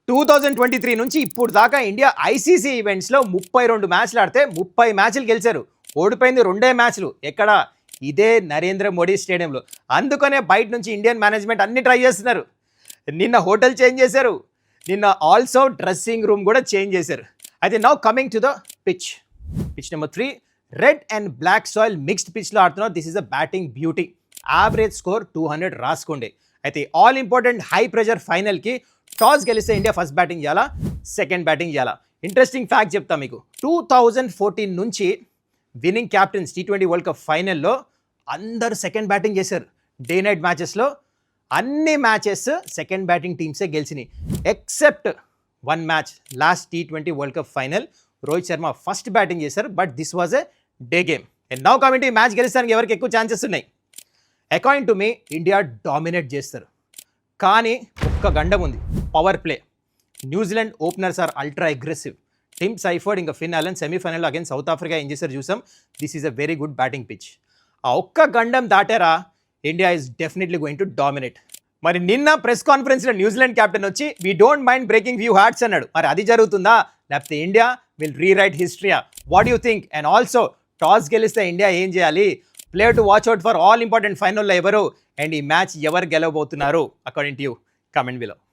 2023 నుంచి ఇప్పుడు దాకా ఇండియా ఐసీసీ ఈవెంట్స్లో 32 మ్యాచ్లు ఆడితే 30 మ్యాచ్లు గెలిచారు. ఓడిపోయింది 2 మ్యాచ్లు. ఎక్కడ? ఇదే నరేంద్ర మోడీ స్టేడియంలో. అందుకనే బయట నుంచి ఇండియన్ మేనేజ్మెంట్ అన్ని ట్రై చేస్తున్నారు. నిన్న హోటల్ చేంజ్ చేశారు, నిన్న ఆల్సో డ్రెస్సింగ్ రూమ్ కూడా చేంజ్ చేశారు. అయితే now coming to the pitch. Pitch number 3 red and black soil mixed పిచ్లో ఆడుతున్నాం. This is a batting beauty. Average score 200 రాసుకోండి. అయితే ఆల్ ఇంపార్టెంట్ హై ప్రెషర్ ఫైనల్కి టాస్ గెలిస్తే ఇండియా ఫస్ట్ బ్యాటింగ్ చేయాలా, సెకండ్ బ్యాటింగ్ చేయాలా? ఇంట్రెస్టింగ్ ఫ్యాక్ట్ చెప్తా మీకు. 2014 నుంచి winning captains T20 world cup ఫైనల్లో అందరూ సెకండ్ బ్యాటింగ్ చేశారు. డే నైట్ మ్యాచెస్లో అన్ని మ్యాచెస్ సెకండ్ బ్యాటింగ్ టీమ్సే గెలిచినాయి except one match, last T20 world cup final. Rohit Sharma first batting చేశారు, but this was a day game. And now coming match గెలిస్తానికి ఎవరికి ఎక్కువ ఛాన్సెస్ ఉన్నాయి? According to me India dominate చేస్తారు, కానీ ఒక్క గండం ఉంది, power play. New Zealand openers are ultra aggressive. Tim Seifert ఇంకా ఫిన్ అలన్ సెమీఫైనల్లో అగైన్ సౌత్ ఆఫ్రికా ఏం చేశారు చూసాం. This is a very good batting pitch. ఆ ఒక్క గండం దాటారా India is definitely going to dominate. మరి నిన్న ప్రెస్ కాన్ఫరెన్స్లో న్యూజిలాండ్ కెప్టెన్ వచ్చి we don't mind breaking few hearts అన్నాడు. మరి అది జరుగుతుందా, లేకపోతే ఇండియా విల్ రీరైట్ హిస్టరీయా? What you think? And also toss గెలిస్తే ఇండియా ఏం చేయాలి? Player to watch out for all important ఫైనల్లో ఎవరు, అండ్ ఈ మ్యాచ్ ఎవరు గెలవబోతున్నారు according to you? Comment below.